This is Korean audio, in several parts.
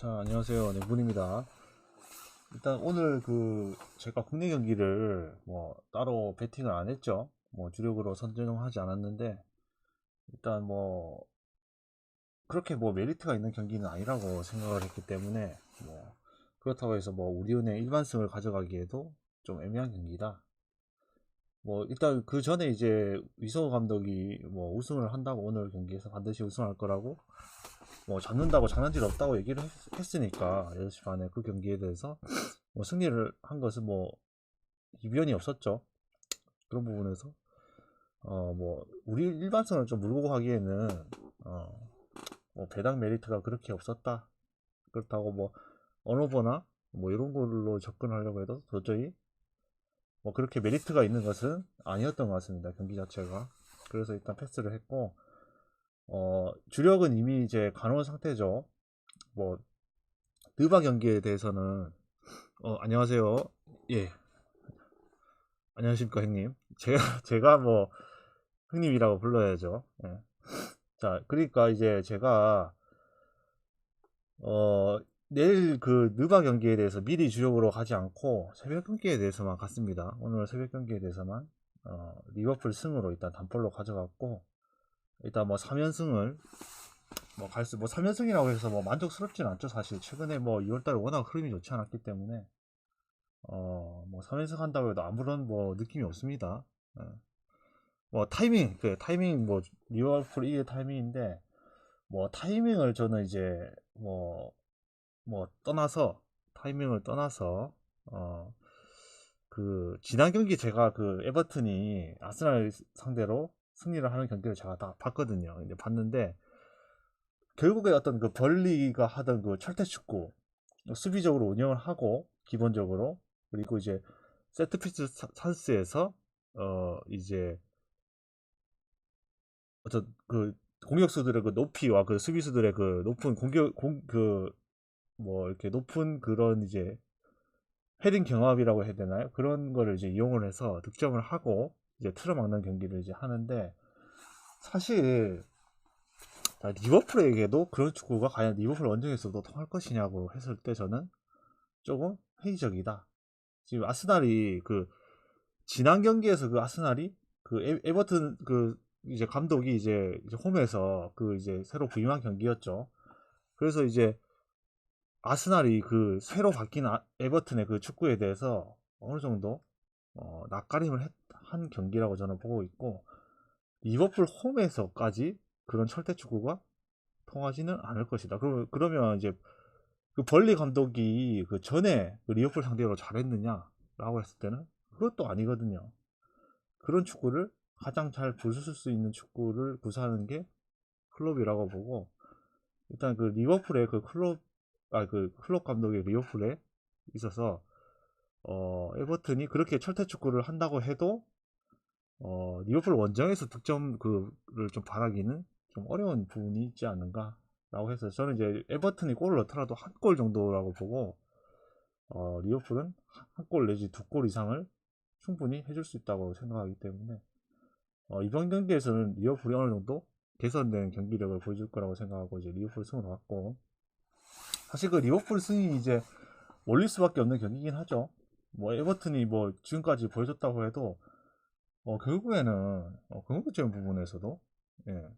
자, 안녕하세요. 네, 문입니다. 일단 오늘 제가 국내 경기를 뭐 따로 베팅을 안 했죠. 뭐 주력으로 선정하지 않았는데 일단 뭐 그렇게 뭐 메리트가 있는 경기는 아니라고 생각을 했기 때문에 뭐 그렇다고 해서 뭐 우리은행 일반승을 가져가기에도 좀 애매한 경기다. 뭐 일단 그 전에 이제 위성호 감독이 뭐 우승을 한다고 오늘 경기에서 반드시 우승할 거라고 뭐 잡는다고 장난질 없다고 얘기를 했으니까 8시 반에 그 경기에 대해서 뭐 승리를 한 것은 뭐 이변이 없었죠. 그런 부분에서 뭐 우리 일반성을 좀 물고 하기에는 어 뭐 배당 메리트가 그렇게 없었다. 그렇다고 뭐 언어버나 뭐 이런 걸로 접근하려고 해도 도저히 뭐 그렇게 메리트가 있는 것은 아니었던 것 같습니다. 경기 자체가. 그래서 일단 패스를 했고 주력은 이미 이제 간원 상태죠. 뭐 느바 경기에 대해서는 안녕하세요. 예, 안녕하십니까 형님. 제가 제가 뭐 형님이라고 불러야죠. 예. 자, 그러니까 이제 제가 어 내일 그 느바 경기에 대해서 미리 주력으로 가지 않고 새벽 경기에 대해서만 갔습니다. 오늘 새벽 경기에 대해서만 리버풀 승으로 일단 단볼로 가져갔고 일단 뭐 3연승을 뭐 3연승이라고 해서 뭐 만족스럽진 않죠. 사실 최근에 뭐 2월달에 워낙 흐름이 좋지 않았기 때문에 뭐 3연승 한다고 해도 아무런 뭐 느낌이 없습니다. 예. 뭐 타이밍 뭐 리버풀 이게 타이밍인데 뭐 타이밍을 저는 이제 떠나서 타이밍을 떠나서 어 그 지난 경기 제가 그 에버튼이 아스날 상대로 승리를 하는 경기를 제가 다 봤거든요. 이제 봤는데 결국에 어떤 그 벌리가 하던 그 철퇴축구 수비적으로 운영을 하고 기본적으로 그리고 이제 세트피스 찬스에서 이제 어떤 그 공격수들의 그 높이와 그 수비수들의 그 높은 공격 공 그 뭐 이렇게 높은 그런 이제 헤딩 경합이라고 해야 되나요? 그런 거를 이제 이용을 해서 득점을 하고 이제 틀어막는 경기를 이제 하는데 사실 리버풀에게도 그런 축구가 과연 리버풀 원정에서도 통할 것이냐고 했을 때 저는 조금 회의적이다. 지금 아스날이 그 지난 경기에서 그 아스날이 그 에버튼 그 이제 감독이 이제 홈에서 그 이제 새로 부임한 경기였죠. 그래서 이제 아스날이 그 새로 바뀐 에버튼의 그 축구에 대해서 어느 정도 낯가림을 한 경기라고 저는 보고 있고 리버풀 홈에서까지 그런 철퇴 축구가 통하지는 않을 것이다. 그러면 이제 그 벌리 감독이 그 전에 그 리버풀 상대로 잘했느냐라고 했을 때는 그것도 아니거든요. 그런 축구를 가장 잘 부술 수 있는 축구를 구사하는 게 클롭이라고 보고 일단 그 리버풀의 그 클롭 감독의 리버풀에 있어서 에버튼이 그렇게 철퇴 축구를 한다고 해도 리버풀 원정에서 득점 그를 좀 바라기는 좀 어려운 부분이 있지 않는가라고 해서 저는 이제 에버튼이 골을 넣더라도 한 골 정도라고 보고 리버풀은 한 골 내지 두 골 이상을 충분히 해줄 수 있다고 생각하기 때문에 이번 경기에서는 리버풀이 어느 정도 개선된 경기력을 보여줄 거라고 생각하고 이제 리버풀 승으로 갔고 사실 그 리버풀 승이 이제 올릴 수밖에 없는 경기긴 하죠. 뭐 에버튼이 뭐 지금까지 보여줬다고 해도 결국에는 궁극적인 부분에서도 예.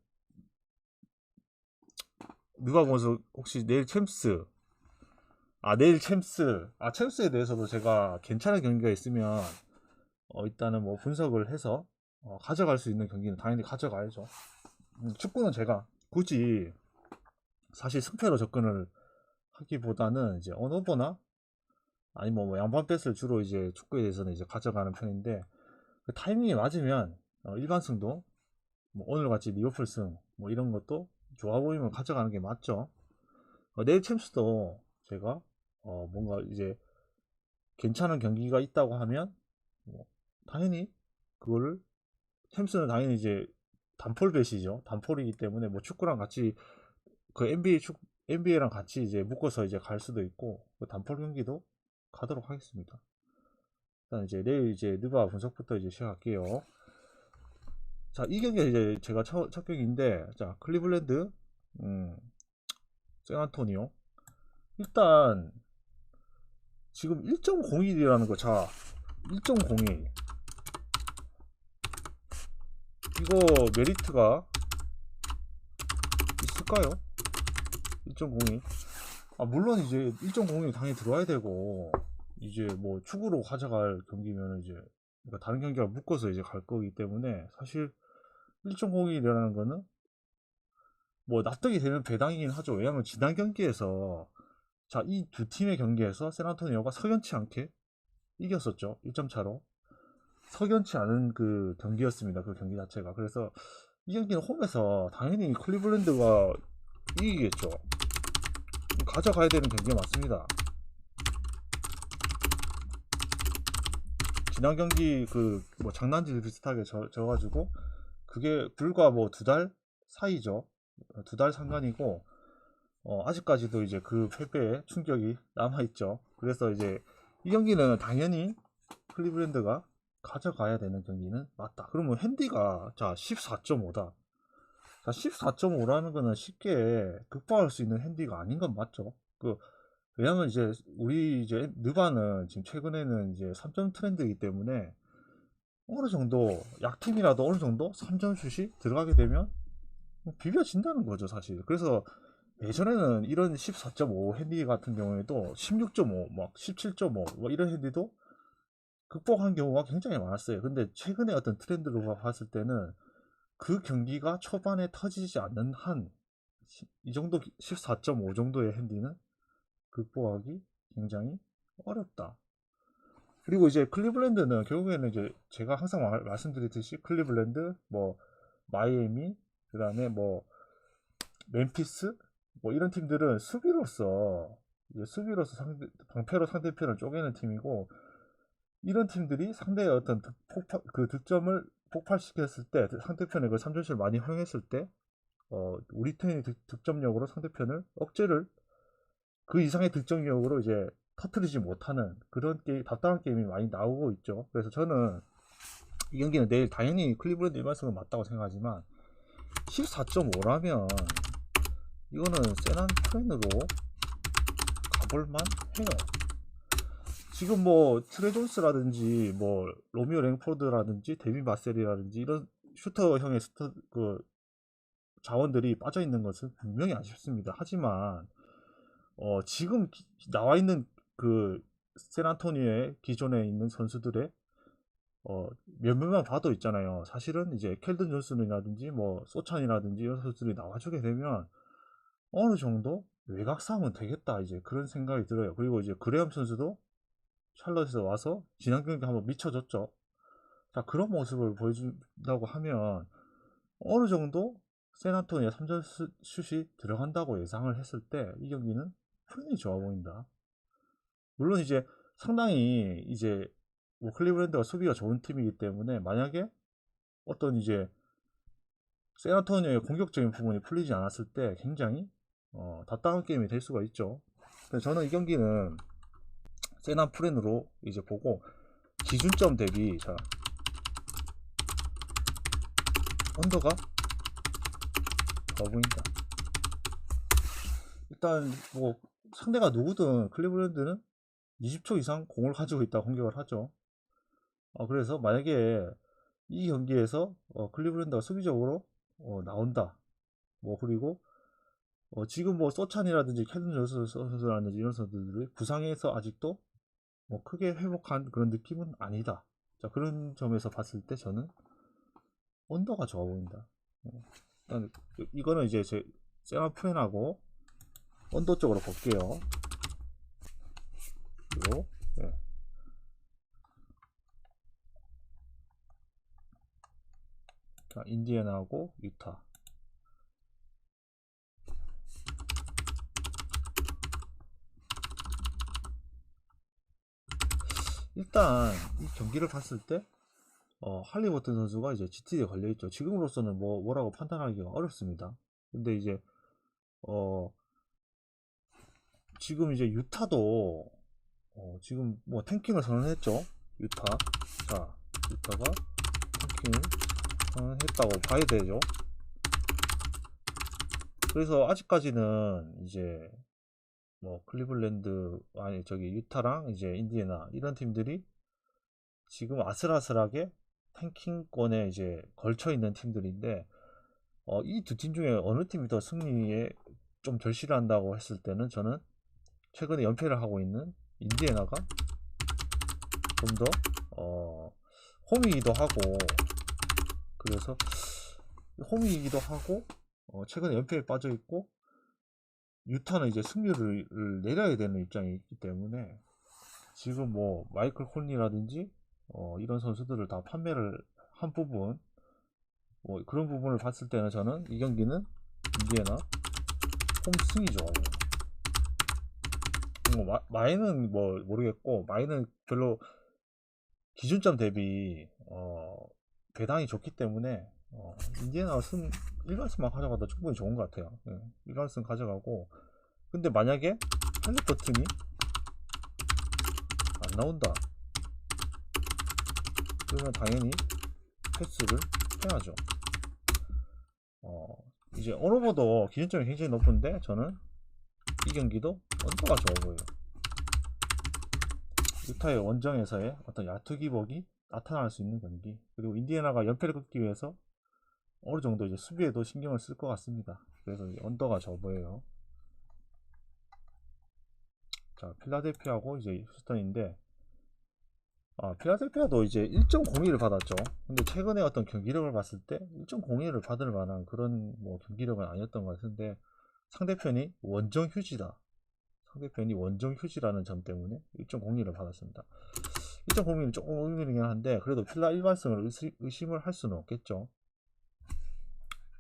누가 보면서 혹시 내일 챔스에 대해서도 제가 괜찮은 경기가 있으면 일단은 뭐 분석을 해서 가져갈 수 있는 경기는 당연히 가져가야죠. 축구는 제가 굳이 사실 승패로 접근을 하기보다는 이제 언오버나 아니면 뭐 양반 패스를 주로 이제 축구에 대해서는 이제 가져가는 편인데 그 타이밍이 맞으면 일반승도 뭐 오늘 같이 리버풀승 뭐 이런 것도 좋아 보이면 가져가는 게 맞죠. 내일 챔스도 제가 뭔가 이제 괜찮은 경기가 있다고 하면 뭐 당연히 그거를 챔스는 당연히 이제 단폴bet이죠. 단폴이기 때문에 뭐 축구랑 같이 그 NBA랑 같이 이제 묶어서 이제 갈 수도 있고 그 단폴 경기도 가도록 하겠습니다. 일단 이제 내일 이제 느바 분석부터 이제 시작할게요. 자, 이 경기가 이제 제가 첫 경기인데 자 클리블랜드 샌안토니오 일단 지금 1.01이라는 거, 자 1.01 이거 메리트가 있을까요? 1.02 물론 이제 1.02 당연히 들어와야 되고, 이제 뭐 축으로 가져갈 경기면 이제 그러니까 다른 경기와 묶어서 이제 갈 거기 때문에 사실 1.01이라는 거는 뭐 납득이 되는 배당이긴 하죠. 왜냐면 지난 경기에서 자 이 두 팀의 경기에서 샌안토니오가 석연치 않게 이겼었죠. 1점 차로. 석연치 않은 그 경기였습니다. 그 경기 자체가. 그래서 이 경기는 홈에서 당연히 클리블랜드가 이기겠죠. 가져가야 되는 경기가 맞습니다. 지난 경기 그 뭐 장난질 비슷하게 져가지고 그게 불과 뭐 2달 사이죠. 2달 상관이고, 아직까지도 이제 그 패배의 충격이 남아있죠. 그래서 이제 이 경기는 당연히 클리블랜드가 가져가야 되는 경기는 맞다. 그러면 핸디가 자 14.5다. 자 14.5라는 거는 쉽게 극복할 수 있는 핸디가 아닌 건 맞죠. 왜냐면 이제 우리 이제 느바는 지금 최근에는 이제 3점 트렌드이기 때문에 어느 정도 약팀이라도 어느 정도 3점 슛이 들어가게 되면 비벼진다는 거죠 사실. 그래서 예전에는 이런 14.5 핸디 같은 경우에도 16.5 막 17.5 뭐 이런 핸디도 극복한 경우가 굉장히 많았어요. 근데 최근에 어떤 트렌드로 봤을 때는 그 경기가 초반에 터지지 않는 한 이 정도 14.5 정도의 핸디는 극복하기 굉장히 어렵다. 그리고 이제 클리블랜드는 결국에는 이제 제가 항상 말씀드렸듯이 클리블랜드, 뭐 마이애미, 그다음에 뭐 멤피스, 뭐 이런 팀들은 수비로서 방패로 상대편을 쪼개는 팀이고, 이런 팀들이 상대의 어떤 그 득점을 폭발시켰을 때, 상대편의 그 3점슛을 많이 허용했을 때 우리 팀의 득점력으로 상대편을 억제를 그 이상의 득점력으로 이제 터트리지 못하는 그런 답답한 게임이 많이 나오고 있죠. 그래서 저는 이 경기는 내일 당연히 클리블랜드 일반성은 맞다고 생각하지만 14.5라면 이거는 샌안토니오로 가볼만 해요. 지금 뭐 트레 존스라든지 뭐 로미오 랭포드라든지 데빈 바셀이라든지 이런 슈터형의 그 자원들이 빠져 있는 것은 분명히 아쉽습니다. 하지만 지금 나와 있는 그 샌안토니오의 기존에 있는 선수들의 몇몇만 봐도 있잖아요. 사실은 이제 켈든 존슨이라든지 뭐 소찬이라든지 이런 선수들이 나와주게 되면 어느 정도 외곽 싸움은 되겠다, 이제 그런 생각이 들어요. 그리고 이제 그레엄 선수도 샬럿에서 와서 지난 경기 한번 미쳐졌죠. 자, 그런 모습을 보여준다고 하면 어느 정도 샌안토니오 3점 슛이 들어간다고 예상을 했을 때 이 경기는 분명히 좋아 보인다. 물론 이제 상당히 이제 뭐 클리블랜드가 수비가 좋은 팀이기 때문에 만약에 어떤 이제 샌안토니오의 공격적인 부분이 풀리지 않았을 때 굉장히 답답한 게임이 될 수가 있죠. 그래서 저는 이 경기는 샌안프렌으로 이제 보고, 기준점 대비 자 언더가 좋아 보인다. 일단 뭐 상대가 누구든 클리블랜드는 20초 이상 공을 가지고 있다 공격을 하죠. 그래서 만약에 이 경기에서 클리블랜드가 수비적으로 나온다. 뭐 그리고 지금 뭐 소찬이라든지 켈든 존슨 선수라든지 이런 선수들이 부상에서 아직도 뭐 크게 회복한 그런 느낌은 아니다. 자, 그런 점에서 봤을 때 저는 언더가 좋아 보인다. 일단 이거는 이제 제 샌안프렌하고 언더 쪽으로 볼게요. 그리고 네. 자, 인디애나하고 유타. 일단 이 경기를 봤을 때 할리버튼 선수가 이제 GT에 걸려있죠. 지금으로서는 뭐라고 판단하기가 어렵습니다. 근데 이제 지금 이제 유타도 지금 뭐 탱킹을 선언했죠. 유타. 자, 유타가 탱킹을 선언했다고 봐야 되죠. 그래서 아직까지는 이제 뭐 클리블랜드 아니 저기 유타랑 이제 인디애나 이런 팀들이 지금 아슬아슬하게 탱킹권에 이제 걸쳐 있는 팀들인데 이 두 팀 중에 어느 팀이 더 승리에 좀 절실을 한다고 했을 때는 저는 최근에 연패를 하고 있는 인디애나가 좀 더 홈이기도 하고, 그래서 홈이기도 하고 최근에 연패에 빠져 있고 유타는 이제 승률을 내려야 되는 입장이 있기 때문에 지금 뭐 마이클 콘리라든지 이런 선수들을 다 판매를 한 부분, 뭐 그런 부분을 봤을 때는 저는 이 경기는 인디애나 홈승이 좋아요. 마이는 뭐 모르겠고, 마이는 별로 기준점 대비 배당이 좋기 때문에 인디애나 일관승만 가져가도 충분히 좋은 것 같아요. 일관승 가져가고, 근데 만약에 할리버튼이 안 나온다 그러면 당연히 패스를 해야죠. 이제 언어버도 기준점이 굉장히 높은데 저는 이 경기도 언더가 좋아 보여요. 유타의 원정에서의 어떤 야투 기복이 나타날 수 있는 경기, 그리고 인디애나가 연패를 끊기 위해서 어느 정도 이제 수비에도 신경을 쓸 것 같습니다. 그래서 언더가 좋아 보여요. 자, 필라델피아하고 이제 휴스턴인데, 필라델피아도 이제 1.01을 받았죠. 근데 최근에 어떤 경기력을 봤을 때 1.01을 받을 만한 그런 뭐 경기력은 아니었던 것 같은데, 상대편이 원정 휴지다. 상대편이 원정 휴지라는 점 때문에 1.02를 받았습니다. 1.01은 조금 의미이긴 한데, 그래도 필라 일관성을 의심을 할 수는 없겠죠.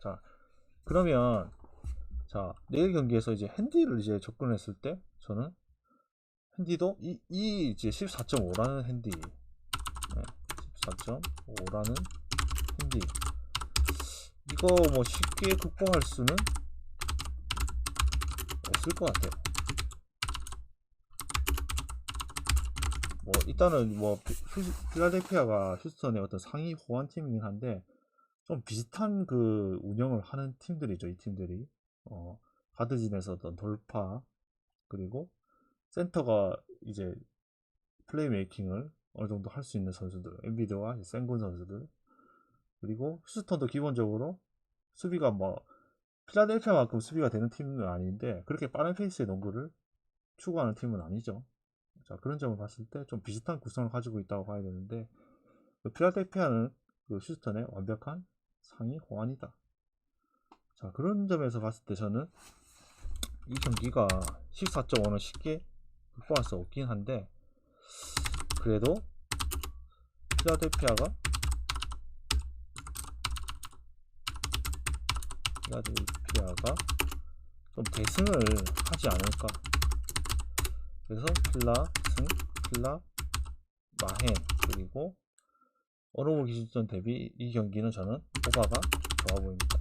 자, 그러면 자, 내일 경기에서 이제 핸디를 이제 접근했을 때 저는 핸디도 이제 14.5라는 핸디, 14.5라는 핸디, 이거 뭐 쉽게 극복할 수는 없을 것 같아요. 뭐 일단은 뭐 필라델피아가 휴스턴의 어떤 상위 호환 팀이긴 한데 좀 비슷한 그 운영을 하는 팀들이죠. 이 팀들이 가드진에서 어떤 돌파, 그리고 센터가 이제 플레이메이킹을 어느 정도 할 수 있는 선수들, 엔비드와 센군 선수들, 그리고 휴스턴도 기본적으로 수비가 뭐 필라델피아만큼 수비가 되는 팀은 아닌데 그렇게 빠른 페이스의 농구를 추구하는 팀은 아니죠. 자, 그런 점을 봤을 때 좀 비슷한 구성을 가지고 있다고 봐야 되는데, 필라델피아는 그 휴스턴의 완벽한 상위 호환이다. 자, 그런 점에서 봤을 때 저는 이 경기가 14.5는 쉽게 극복할 수 없긴 한데, 그래도 필라델피아가 좀 대승을 하지 않을까. 그래서 필라 마행, 그리고 어로버 기준점 대비 이 경기는 저는 오바가 좋아 보입니다.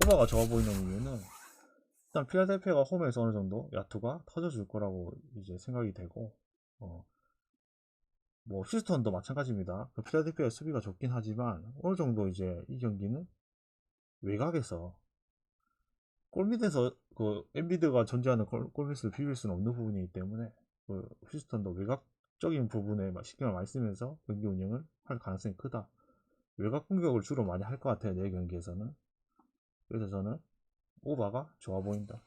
오바가 좋아 보이는 이유는 일단 필라델피아가 홈에서 어느 정도 야투가 터져줄 거라고 이제 생각이 되고, 뭐 휴스턴도 마찬가지입니다. 그 필라델피아의 수비가 좋긴 하지만 어느 정도 이제 이 경기는 외곽에서 골밑에서 그 엔비드가 존재하는 골밑을 비빌 수는 없는 부분이기 때문에 그 휴스턴도 외곽적인 부분에 신경을 많이 쓰면서 경기 운영을 할 가능성이 크다. 외곽 공격을 주로 많이 할 것 같아요, 내 경기에서는. 그래서 저는 오바가 좋아 보인다.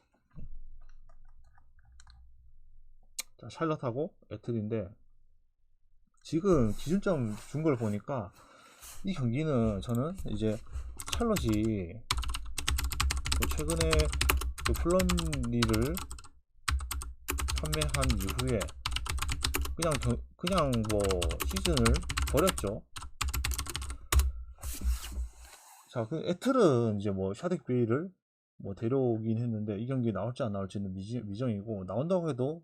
자, 샬럿하고 애틀인데 지금 기준점 준 걸 보니까 이 경기는 저는 이제 샬럿이 최근에 그 플런리를 판매한 이후에 그냥 뭐 시즌을 버렸죠. 자, 그 애틀은 이제 뭐 샤덱 베이를 뭐 데려오긴 했는데 이 경기에 나올지 안 나올지는 미정이고, 나온다고 해도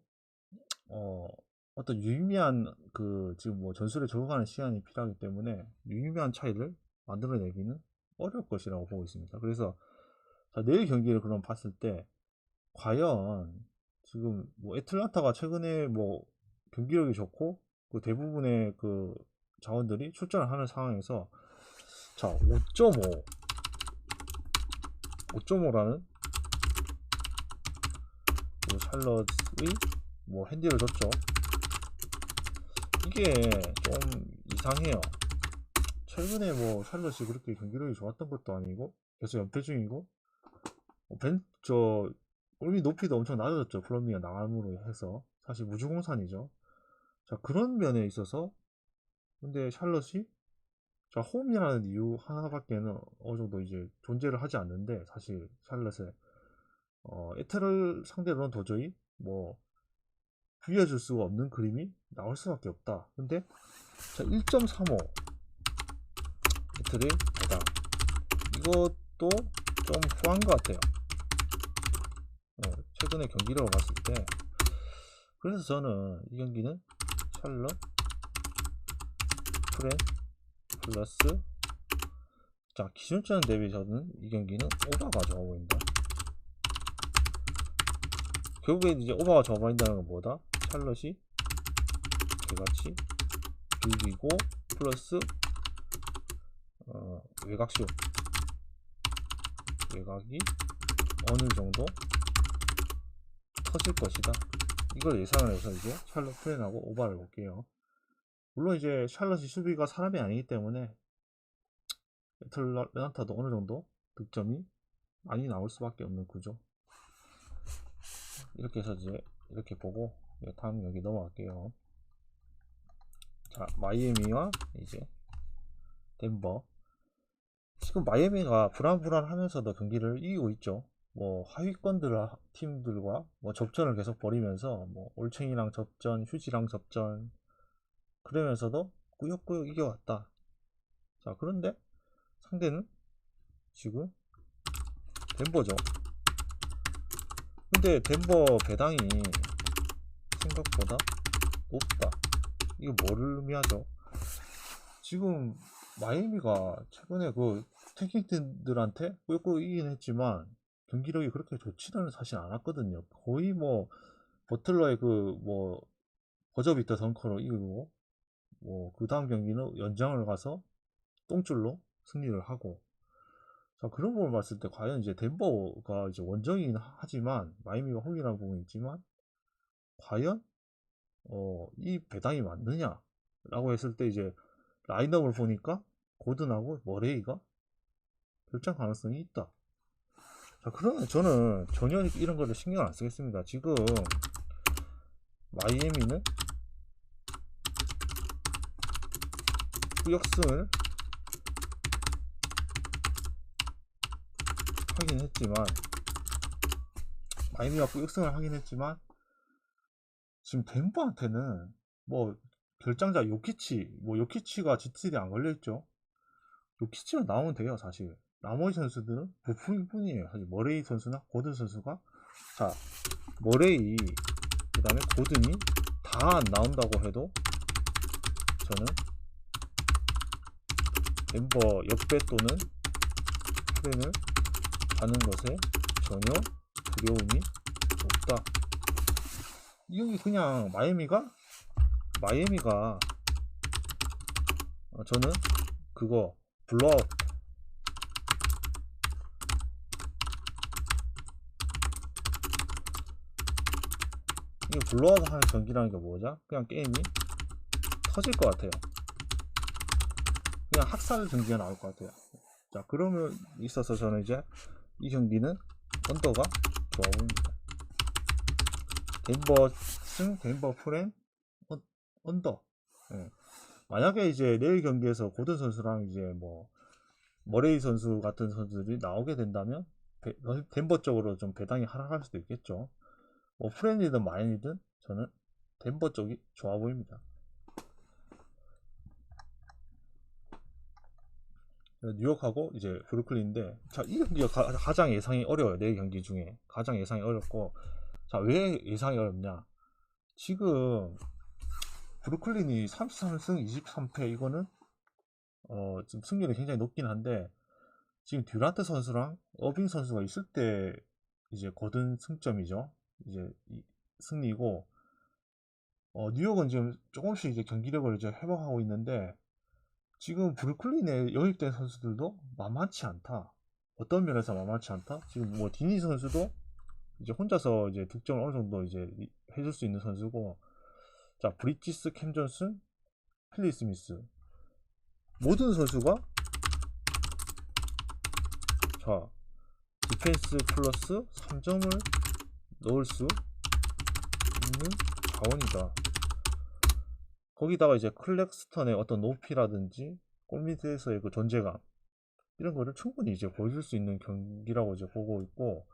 어떤 유의미한 그 지금 뭐 전술에 적응하는 시간이 필요하기 때문에 유의미한 차이를 만들어내기는 어려울 것이라고 보고 있습니다. 그래서 자, 내일 경기를 그럼 봤을 때 과연 지금 뭐 애틀란타가 최근에 뭐 경기력이 좋고 그 대부분의 그 자원들이 출전을 하는 상황에서 자, 5.5라는 그 샬럿의 뭐 핸디를 줬죠. 이게 좀 이상해요. 최근에 뭐 샬럿이 그렇게 경기력이 좋았던 것도 아니고 계속 연패 중이고 저 골밑 높이도 엄청 낮아졌죠. 플러미가 나감으로 해서 사실 무주공산이죠. 자, 그런 면에 있어서 근데 샬럿이 자, 홈이라는 이유 하나밖에는 어느 정도 이제 존재를 하지 않는데 사실 샬럿에 에테를 상대로는 도저히 뭐 비워줄 수가 없는 그림이 나올 수밖에 없다. 근데 자, 1.35 에테의 배당 이것도 좀 후한 것 같아요. 최근에 경기력을 봤을 때. 그래서 저는 이 경기는 샬럿 프렌 플러스 자, 기존전 대비 저는 이 경기는 오바가 좋아 보인다. 결국에 이제 오바가 좋아 보인다는 건 뭐다? 샬럿이 개같이 비비고 플러스 외곽슛 외곽이 어느 정도 터질 것이다. 이걸 예상을 해서 이제 샬럿 프렌하고 오바를 볼게요. 물론 이제 샬럿이 수비가 사람이 아니기 때문에 애틀란타도 어느 정도 득점이 많이 나올 수밖에 없는 구조. 이렇게 해서 이제 이렇게 보고 다음 여기 넘어갈게요. 자, 마이애미와 이제 덴버. 지금 마이애미가 불안불안하면서도 경기를 이기고 있죠. 뭐 하위권 팀들과 뭐 접전을 계속 벌이면서 뭐 올챙이랑 접전, 휴지랑 접전 그러면서도 꾸역꾸역 이겨왔다. 자, 그런데 상대는 지금 덴버죠. 근데 덴버 배당이 생각보다 높다. 이거 뭐를 의미하죠? 지금 마이애미가 최근에 그 탱킹팀들한테 꾸역꾸역 이기긴 했지만 경기력이 그렇게 좋지는 사실 않았거든요. 거의 뭐 버틀러의 그 뭐 버저비터 덩커로 이기고 뭐 그 다음 경기는 연장을 가서 똥줄로 승리를 하고. 자, 그런 걸 봤을 때 과연 이제 덴버가 이제 원정이긴 하지만 마이애미가 홈이라는 부분이 있지만 과연 이 배당이 맞느냐 라고 했을 때 이제 라인업을 보니까 고든하고 머레이가 결정 가능성이 있다. 자, 그러면 저는 전혀 이런 거를 신경 안 쓰겠습니다. 지금 마이애미는 역승을 하긴 했지만 마이애미가 역승을 하긴 했지만 지금 덴버한테는 뭐 결장자 요키치가 G3에 안 걸려있죠. 요키치가 나오면 돼요. 사실 나머지 선수들은 부품일 뿐이에요. 사실 머레이 선수나 고든 선수가 자, 머레이 그 다음에 고든이 다 안 나온다고 해도 저는 덴버 역배 또는 프렌을 가는 것에 전혀 두려움이 없다. 이 경기 그냥 마이애미가 저는 그거 블로아웃 이게 블로아웃 하는 경기라는 게 뭐죠? 그냥 게임이 터질 것 같아요. 그냥 학살 경기가 나올 것 같아요. 자, 그러면 있어서 저는 이제 이 경기는 언더가 좋아 보입니다. 덴버 프렌 언더. 예. 만약에 이제 내일 경기에서 고든 선수랑 이제 뭐 머레이 선수 같은 선수들이 나오게 된다면 덴버 쪽으로 좀 배당이 하락할 수도 있겠죠. 뭐 프렌이든 마이애미든 저는 덴버 쪽이 좋아 보입니다. 뉴욕하고 이제 브루클린인데 자, 이 경기가 가장 예상이 어려워요. 네 경기 중에 가장 예상이 어렵고 자, 왜 예상이 어렵냐? 지금 브루클린이 33승 23패 이거는 지금 승률이 굉장히 높긴 한데 지금 듀란트 선수랑 어빙 선수가 있을 때 이제 거둔 승점이죠. 이제 승리고 뉴욕은 지금 조금씩 이제 경기력을 이제 회복하고 있는데 지금 브루클린에 영입된 선수들도 만만치 않다. 어떤 면에서 만만치 않다? 지금 뭐 디니 선수도 이제 혼자서 이제 득점을 어느 정도 이제 해줄 수 있는 선수고, 자, 브리지스, 캠 존슨, 필리 스미스. 모든 선수가, 자, 디펜스 플러스 3점을 넣을 수 있는 자원이다. 거기다가 이제 클렉스턴의 어떤 높이라든지 골밑에서의 그 존재감, 이런 거를 충분히 이제 보여줄 수 있는 경기라고 이제 보고 있고,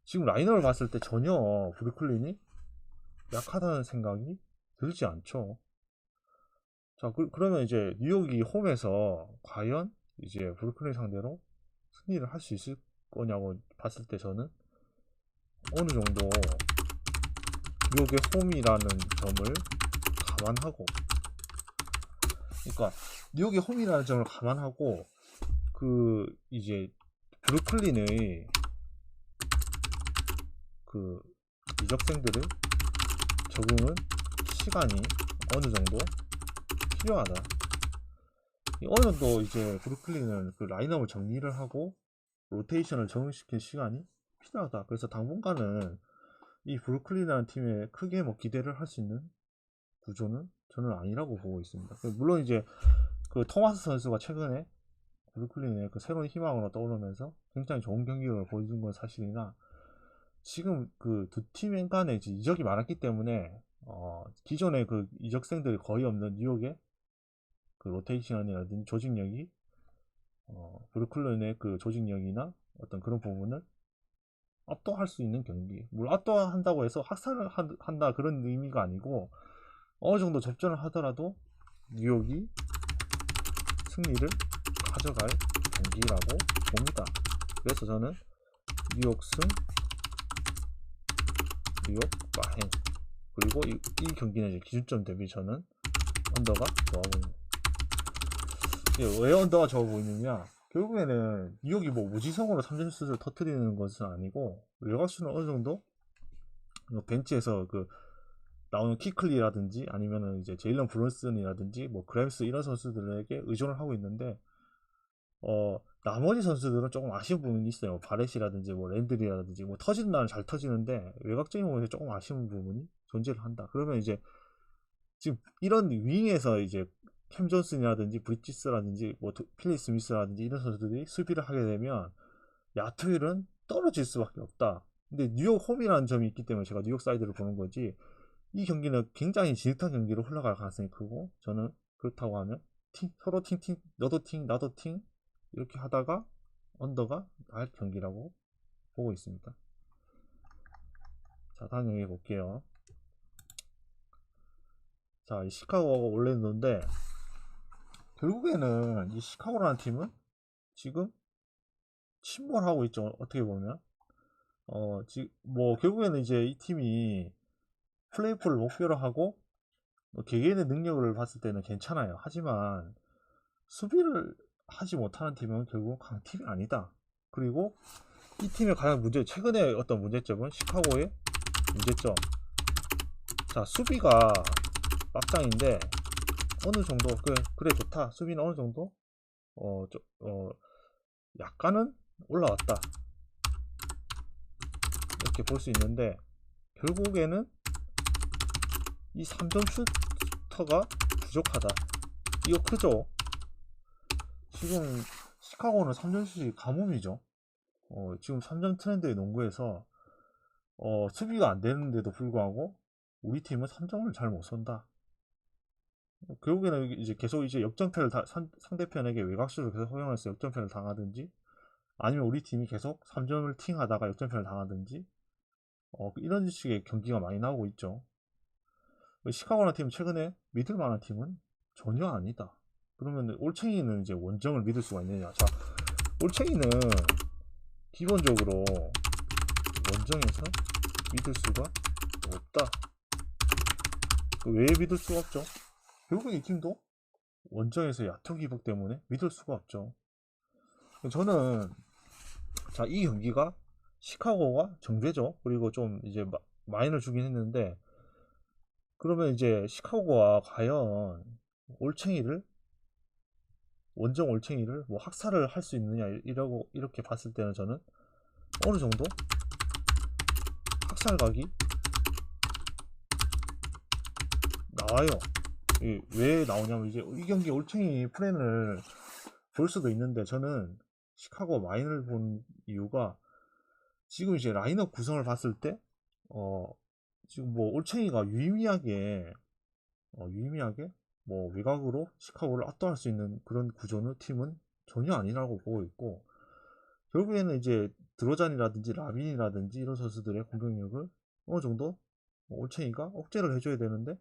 지금 라인업을 봤을 때 전혀 브루클린이 약하다는 생각이 들지 않죠. 자, 그러면 이제 뉴욕이 홈에서 과연 이제 브루클린 상대로 승리를 할 수 있을 거냐고 봤을 때 저는 어느 정도 뉴욕의 홈이라는 점을 감안하고, 그러니까 뉴욕의 홈이라는 점을 감안하고 그 이제 브루클린의 그 이적생들을 적응은 시간이 어느 정도 필요하다. 어느 정도 이제 브루클린은 그 라인업을 정리를 하고 로테이션을 적응시킬 시간이 필요하다. 그래서 당분간은 이 브루클린이라는 팀에 크게 뭐 기대를 할 수 있는 구조는 저는 아니라고 보고 있습니다. 물론 이제 그 토마스 선수가 최근에 브루클린의 그 새로운 희망으로 떠오르면서 굉장히 좋은 경기를 보여준 건 사실이나, 지금 그 두 팀 간에 이제 이적이 많았기 때문에 기존의 그 이적생들이 거의 없는 뉴욕의 그 로테이션이라든지 조직력이 브루클린의 그 조직력이나 어떤 그런 부분을 압도할 수 있는 경기. 물론 압도한다고 해서 학살을 한다 그런 의미가 아니고, 어느 정도 접전을 하더라도 뉴욕이 승리를 가져갈 경기라고 봅니다. 그래서 저는 뉴욕 승, 뉴욕 마행. 그리고 이 경기는 이제 기준점 대비 저는 언더가 좋아 보입니다. 왜 언더가 좋아 보이느냐? 결국에는 뉴욕이 뭐 무지성으로 3점슛을 터뜨리는 것은 아니고, 외곽수는 어느 정도 벤치에서 그 나오는 키클리라든지 아니면은 이제 제일런 브론슨이라든지 뭐 그램스 이런 선수들에게 의존을 하고 있는데, 나머지 선수들은 조금 아쉬운 부분이 있어요. 바렛이라든지 뭐 랜들이라든지 뭐 터지는 날은 잘 터지는데 외곽적인 부분에서 조금 아쉬운 부분이 존재를 한다. 그러면 이제 지금 이런 윙에서 이제 캠 존슨이라든지 브리지스라든지 뭐 필리 스미스라든지 이런 선수들이 수비를 하게 되면 야투율은 떨어질 수밖에 없다. 근데 뉴욕 홈이라는 점이 있기 때문에 제가 뉴욕 사이드를 보는 거지, 이 경기는 굉장히 진흙탕 경기로 흘러갈 가능성이 크고, 저는 그렇다고 하면 서로 팅팅, 너도 팅 나도 팅 이렇게 하다가 언더가 날 경기라고 보고 있습니다. 자, 다음 경기 볼게요. 자, 이 시카고가 올렸는데, 결국에는 이 시카고라는 팀은 지금 침몰하고 있죠. 어떻게 보면 뭐 결국에는 이제 이 팀이 플레이오프를 목표로 하고 개개인의 능력을 봤을 때는 괜찮아요. 하지만 수비를 하지 못하는 팀은 결국 강팀이 아니다. 그리고 이 팀의 가장 최근에 어떤 문제점은 시카고의 문제점. 자, 수비가 막장인데 어느 정도 그래 좋다. 수비는 어느 정도 약간은 올라왔다. 이렇게 볼 수 있는데, 결국에는 이 3점 슈터가 부족하다. 이거 크죠? 지금 시카고는 3점 슛이 가뭄이죠. 지금 3점 트렌드의 농구에서 수비가 안 되는데도 불구하고 우리 팀은 3점을 잘 못 쏜다. 결국에는 이제 계속 이제 역전패를 상대편에게 외곽슛을 계속 허용해서 역전패를 당하든지, 아니면 우리 팀이 계속 3점을 팅하다가 역전패를 당하든지, 이런 식의 경기가 많이 나오고 있죠. 시카고라는 팀은 최근에 믿을 만한 팀은 전혀 아니다. 그러면 올챙이는 이제 원정을 믿을 수가 있느냐? 자, 올챙이는 기본적으로 원정에서 믿을 수가 없다. 왜 믿을 수가 없죠? 결국 이 팀도 원정에서 야투 기복 때문에 믿을 수가 없죠. 저는 자, 이 경기가 시카고가 정제죠. 그리고 좀 이제 마인을 주긴 했는데, 그러면 이제 시카고가 과연 원정 올챙이를 뭐 학살을 할 수 있느냐 이렇게 봤을 때는 저는 어느 정도 학살각이 나와요. 왜 나오냐면 이제 이 경기 올챙이 플랜을 볼 수도 있는데, 저는 시카고 마인을 본 이유가 지금 이제 라인업 구성을 봤을 때 지금 뭐 올챙이가 유의미하게 뭐 외곽으로 시카고를 압도할 수 있는 그런 구조는 팀은 전혀 아니라고 보고 있고, 결국에는 이제 드로잔이라든지 라빈이라든지 이런 선수들의 공격력을 어느 정도 올챙이가 억제를 해줘야 되는데,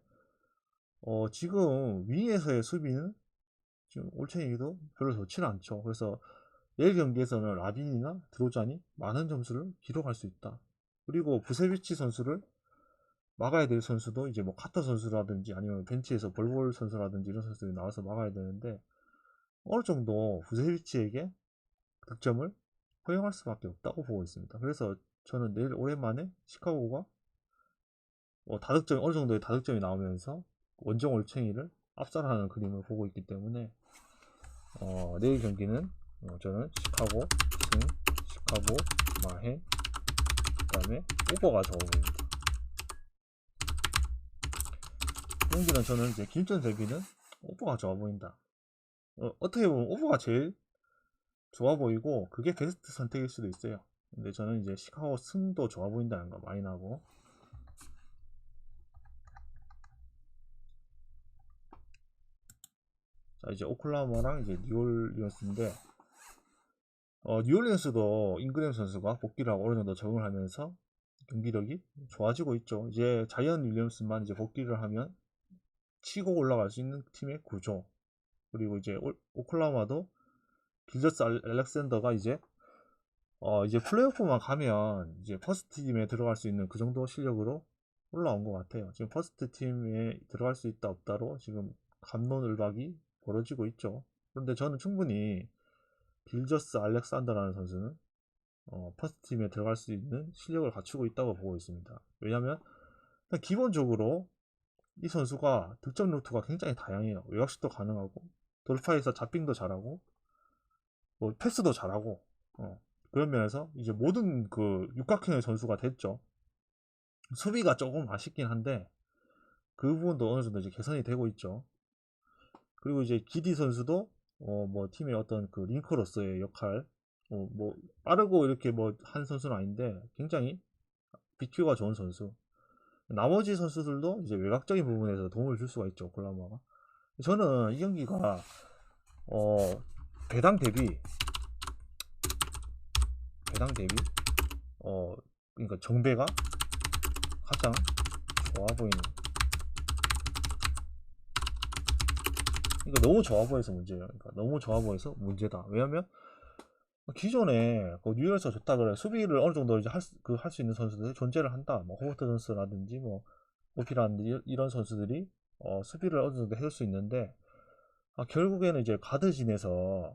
지금 윙에서의 수비는 지금 올챙이도 별로 좋지는 않죠. 그래서 내일 경기에서는 라빈이나 드로잔이 많은 점수를 기록할 수 있다. 그리고 부세비치 선수를 막아야 될 선수도 이제 뭐 카터 선수라든지 아니면 벤치에서 벌볼 선수라든지 이런 선수들이 나와서 막아야 되는데, 어느 정도 부세비치에게 득점을 허용할 수밖에 없다고 보고 있습니다. 그래서 저는 내일 오랜만에 시카고가 다득점, 어느 정도의 다득점이 나오면서 원정 올챙이를 압살하는 그림을 보고 있기 때문에 내일 경기는 저는 시카고 승, 시카고 마해, 그 다음에 오버가 좋아 보입니다. 경기는 저는 이제 김전 대비는 오버가 좋아 보인다. 어떻게 보면 오버가 제일 좋아 보이고 그게 베스트 선택일 수도 있어요. 근데 저는 이제 시카고 승도 좋아 보인다는 거 많이 나고. 자, 이제 오클라호마랑 이제 뉴올리언스인데, 뉴올리언스도 잉그램 선수가 복귀를 하고 어느 정도 적응을 하면서 경기력이 좋아지고 있죠. 이제 자이언 윌리엄스만 이제 복귀를 하면 치고 올라갈 수 있는 팀의 구조. 그리고 이제 오클라호마도 빌저스 알렉산더가 이제 플레이오프만 가면 이제 퍼스트 팀에 들어갈 수 있는 그 정도 실력으로 올라온 것 같아요. 지금 퍼스트 팀에 들어갈 수 있다 없다로 지금 갑론을박이 벌어지고 있죠. 그런데 저는 충분히 빌저스 알렉산더라는 선수는 퍼스트 팀에 들어갈 수 있는 실력을 갖추고 있다고 보고 있습니다. 왜냐하면 기본적으로 이 선수가 득점 루트가 굉장히 다양해요. 외곽슛도 가능하고 돌파에서 잡빙도 잘하고 뭐 패스도 잘하고 그런 면에서 이제 모든 그 육각형의 선수가 됐죠. 수비가 조금 아쉽긴 한데 그 부분도 어느 정도 이제 개선이 되고 있죠. 그리고 이제 기디 선수도 뭐 팀의 어떤 그 링크로서의 역할, 뭐 빠르고 이렇게 뭐 한 선수는 아닌데 굉장히 BQ가 좋은 선수. 나머지 선수들도 이제 외곽적인 부분에서 도움을 줄 수가 있죠, 오클라호마가. 저는 이 경기가 배당 대비 그러니까 정배가 가장 좋아 보이는, 너무 좋아 보여서 문제예요. 너무 좋아 보여서 문제다. 왜냐면 기존에 뉴욕에서 좋다 그래 수비를 어느 정도 이제 할 수 있는 선수들이 존재를 한다. 뭐 호버트 존스라든지 뭐 오피라든지 이런 선수들이 수비를 어느 정도 해줄 수 있는데, 결국에는 이제 가드진에서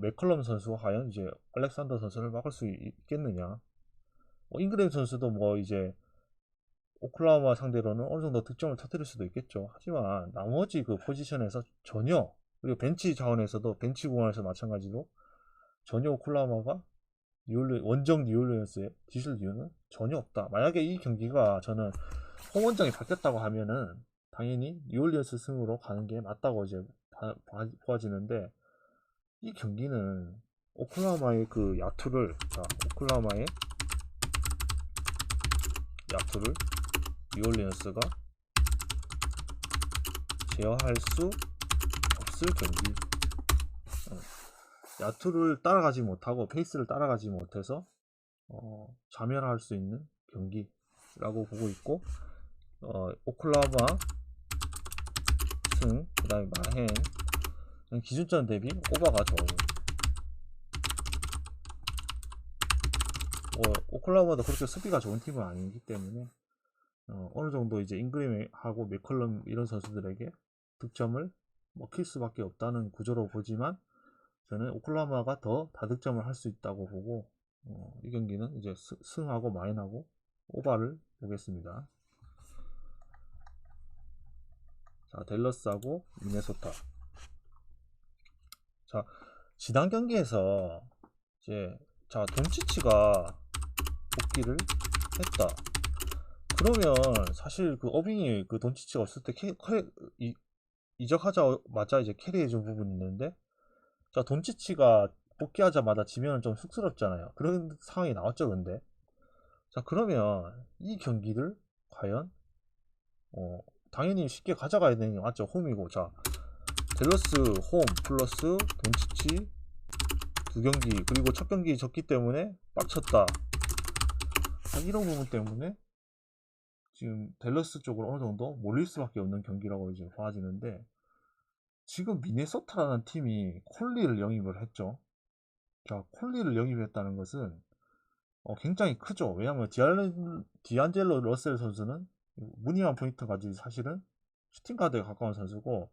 맥컬럼 선수가 과연 이제 알렉산더 선수를 막을 수 있겠느냐. 잉그램 선수도 뭐 이제 오클라호마 상대로는 어느 정도 득점을 터뜨릴 수도 있겠죠. 하지만 나머지 그 포지션에서 전혀, 그리고 벤치 자원에서도 벤치 공간에서 마찬가지로 전혀 오클라호마가 원정 뉴올리언스에 뒤질 이유는 전혀 없다. 만약에 이 경기가 저는 홈원정이 바뀌었다고 하면은 당연히 뉴올리언스 승으로 가는 게 맞다고 이제 보아지는데, 이 경기는 오클라호마의 그 오클라호마의 야투를 뉴올리언스가 제어할 수 없을 경기. 야투를 따라가지 못하고 페이스를 따라가지 못해서 자멸할 수 있는 경기라고 보고 있고, 오클라호마 승, 그 다음에 마헨 기준점 대비 오버가 좋아요. 오클라호마도 그렇게 수비가 좋은 팀은 아니기 때문에 어느 정도 이제 잉그램하고 맥컬럼 이런 선수들에게 득점을 먹힐 수밖에 없다는 구조로 보지만, 저는 오클라호마가 더 다득점을 할 수 있다고 보고 이 경기는 이제 승하고 마인하고 오버를 보겠습니다. 자, 댈러스하고 미네소타. 자, 지난 경기에서 이제 돈치치가 복귀를 했다. 그러면 사실 그 어빙이 그 돈치치가 없을 때 이적하자마자 이제 캐리해준 부분이 있는데, 자 돈치치가 복귀하자마자 지면은 좀 쑥스럽잖아요. 그런 상황이 나왔죠. 근데 자 그러면 이 경기를 과연 당연히 쉽게 가져가야 되는 게 맞죠. 홈이고, 자 댈러스 홈 플러스 돈치치 두 경기, 그리고 첫 경기 졌기 때문에 빡쳤다. 이런 부분 때문에 지금 댈러스 쪽으로 어느 정도 몰릴 수밖에 없는 경기라고 이제 봐지는데, 지금 미네소타라는 팀이 콜리를 영입을 했죠. 자, 콜리를 영입했다는 것은 굉장히 크죠. 왜냐하면 디안젤로 러셀 선수는 무늬한 포인트 가지고 사실은 슈팅 가드에 가까운 선수고,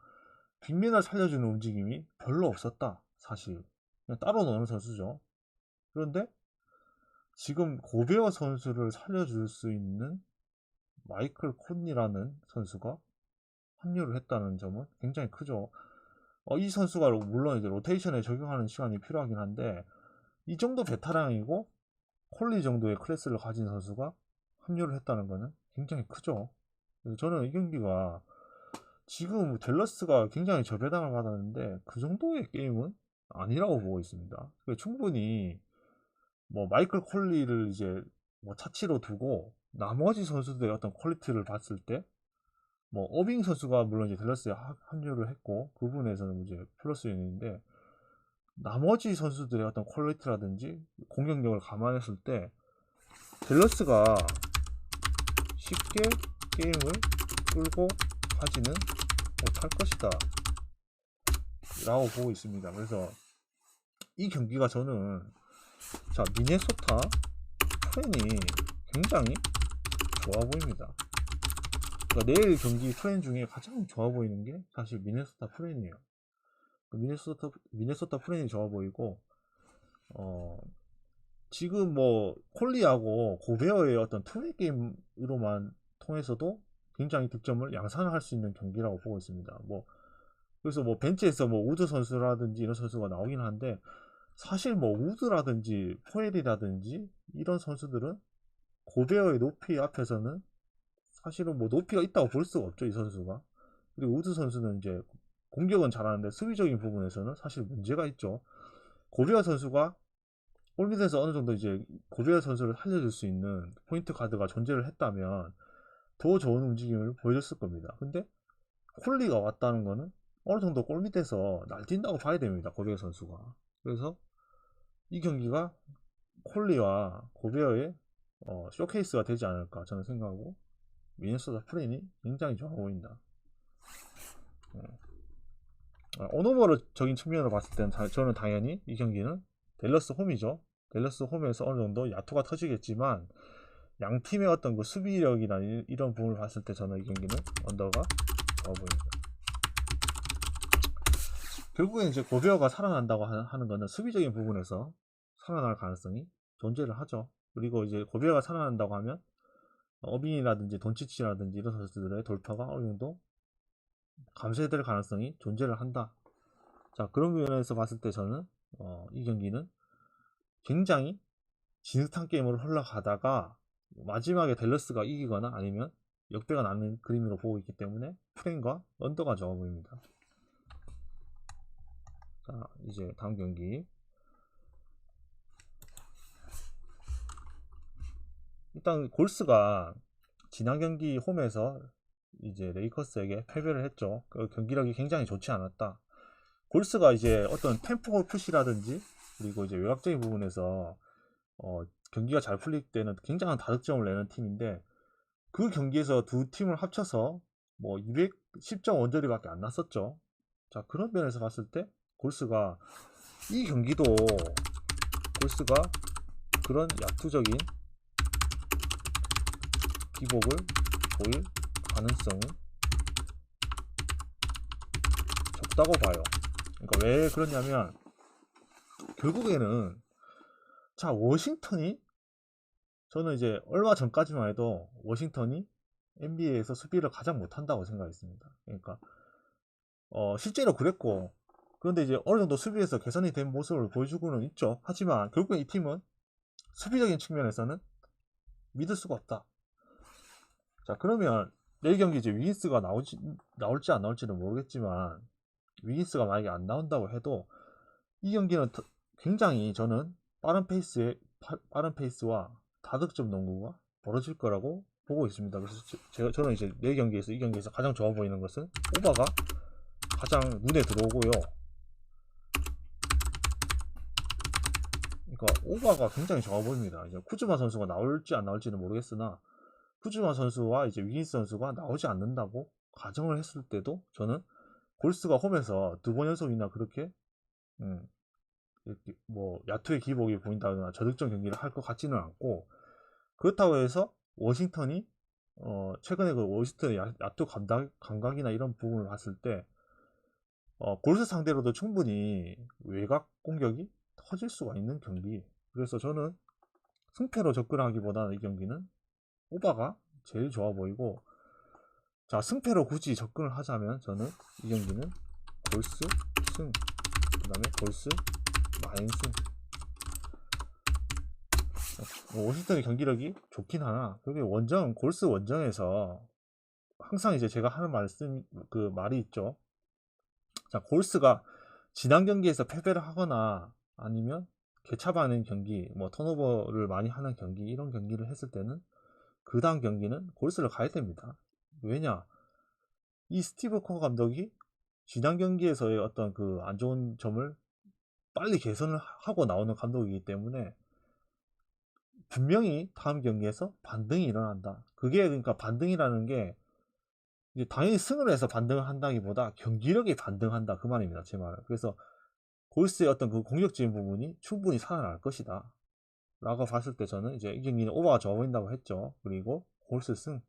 빅맨을 살려주는 움직임이 별로 없었다. 사실 그냥 따로 노는 선수죠. 그런데 지금 고베어 선수를 살려줄 수 있는 마이클 콘니라는 선수가 합류를 했다는 점은 굉장히 크죠. 이 선수가 물론 이제 로테이션에 적용하는 시간이 필요하긴 한데, 이 정도 베테랑이고 콜리 정도의 클래스를 가진 선수가 합류를 했다는 것은 굉장히 크죠. 그래서 저는 이 경기가 지금 댈러스가 굉장히 저배당을 받았는데 그 정도의 게임은 아니라고 보고 있습니다. 충분히 뭐 마이클 콜리를 이제 뭐 차치로 두고 나머지 선수들의 어떤 퀄리티를 봤을 때, 뭐 어빙 선수가 물론 이제 댈러스에 합류를 했고 그 부분에서는 이제 플러스 요인인데, 나머지 선수들의 어떤 퀄리티라든지 공격력을 감안했을 때 댈러스가 쉽게 게임을 끌고 가지는 못할 것이다 라고 보고 있습니다. 그래서 이 경기가 저는, 자 미네소타 프렌이 굉장히 좋아 보입니다. 그러니까 내일 경기 프렌 중에 가장 좋아 보이는 게 사실 미네소타 프렌이에요. 미네소타 프렌이 좋아 보이고, 지금 뭐 콜리하고 고베어의 어떤 투웨이 게임으로만 통해서도 굉장히 득점을 양산할 수 있는 경기라고 보고 있습니다. 뭐 그래서 뭐 벤치에서 뭐 우드 선수라든지 이런 선수가 나오긴 한데, 사실 뭐 우드라든지 포엘이라든지 이런 선수들은 고베어의 높이 앞에서는 사실은 뭐 높이가 있다고 볼 수가 없죠, 이 선수가. 그리고 우드 선수는 이제 공격은 잘하는데 수비적인 부분에서는 사실 문제가 있죠. 고베어 선수가 골밑에서 어느 정도 이제 고베어 선수를 살려줄 수 있는 포인트 가드가 존재를 했다면 더 좋은 움직임을 보여줬을 겁니다. 근데 콜리가 왔다는 거는 어느 정도 골밑에서 날뛴다고 봐야 됩니다, 고베어 선수가. 그래서 이 경기가 콜리와 고베어의 쇼케이스가 되지 않을까 저는 생각하고, 미네소타 프렌이 굉장히 좋아 보인다. 오너버적인 측면으로 봤을 때는 저는 당연히 이 경기는 댈러스 홈이죠. 댈러스 홈에서 어느 정도 야투가 터지겠지만 양 팀의 어떤 그 수비력이나 이런 부분을 봤을 때 저는 이 경기는 언더가 좋아 보입니다. 결국엔 이제 고베어가 살아난다고 하는 거는 수비적인 부분에서 살아날 가능성이 존재를 하죠. 그리고 이제 고베어가 살아난다고 하면 어빙이라든지 돈치치라든지 이런 선수들의 돌파가 어느 정도 감쇄될 가능성이 존재를 한다. 자, 그런 면에서 봤을 때 저는 이 경기는 굉장히 진흙탕 게임으로 흘러가다가 마지막에 댈러스가 이기거나 아니면 역배가 나는 그림으로 보고 있기 때문에 프렌과 언더가 좋아 보입니다. 자, 이제 다음 경기. 일단 골스가 지난 경기 홈에서 이제 레이커스에게 패배를 했죠. 그 경기력이 굉장히 좋지 않았다. 골스가 이제 어떤 템포 푸시라든지 그리고 이제 외곽적인 부분에서 경기가 잘 풀릴 때는 굉장한 다득점을 내는 팀인데, 그 경기에서 두 팀을 합쳐서 뭐 210점 원저리밖에 안 났었죠. 자, 그런 면에서 봤을 때 골스가 이 경기도 골스가 그런 야투적인 기복을 보일 가능성은 적다고 봐요. 그러니까 왜 그러냐면, 결국에는 자 워싱턴이, 저는 이제 얼마 전까지만 해도 워싱턴이 NBA에서 수비를 가장 못한다고 생각했습니다. 그러니까 실제로 그랬고, 그런데 이제 어느 정도 수비에서 개선이 된 모습을 보여주고는 있죠. 하지만 결국엔 이 팀은 수비적인 측면에서는 믿을 수가 없다. 자, 그러면 내일 경기 이제 위긴스가 나올지 안 나올지는 모르겠지만, 위긴스가 만약에 안 나온다고 해도 이 경기는 굉장히 저는 빠른 페이스와 다득점 농구가 벌어질 거라고 보고 있습니다. 그래서 저는 이제 이 경기에서 가장 좋아 보이는 것은 오바가 가장 눈에 들어오고요. 그러니까 오바가 굉장히 좋아 보입니다. 이제 쿠즈마 선수가 나올지 안 나올지는 모르겠으나 쿠즈마 선수와 이제 위긴스 선수가 나오지 않는다고 가정을 했을 때도 저는 골스가 홈에서 2번 연속이나 그렇게 이렇게 뭐 야투의 기복이 보인다거나 저득점 경기를 할 것 같지는 않고, 그렇다고 해서 워싱턴이 최근에 그 워싱턴의 야투 감각이나 이런 부분을 봤을 때 골스 상대로도 충분히 외곽 공격이 터질 수가 있는 경기. 그래서 저는 승패로 접근하기보다는 이 경기는 오바가 제일 좋아 보이고, 자, 승패로 굳이 접근을 하자면 저는 이 경기는 골스 승, 그 다음에 골스 마인승. 워싱턴의 경기력이 좋긴 하나, 그게 골스 원정에서 항상 이제 제가 하는 말이 있죠. 자, 골스가 지난 경기에서 패배를 하거나 아니면 개차반하는 경기, 뭐 턴오버를 많이 하는 경기, 이런 경기를 했을 때는 그 다음 경기는 골스를 가야 됩니다. 왜냐? 이 스티브 커 감독이 지난 경기에서의 어떤 그 안 좋은 점을 빨리 개선을 하고 나오는 감독이기 때문에 분명히 다음 경기에서 반등이 일어난다. 그게 그러니까 반등이라는 게 이제 당연히 승을 해서 반등을 한다기보다 경기력이 반등한다, 그 말입니다. 제 말은. 그래서 골스의 어떤 그 공격적인 부분이 충분히 살아날 것이다 라고 봤을 때 저는 이제 이 경기는 오버가 좋아 보인다고 했죠. 그리고 골스 승,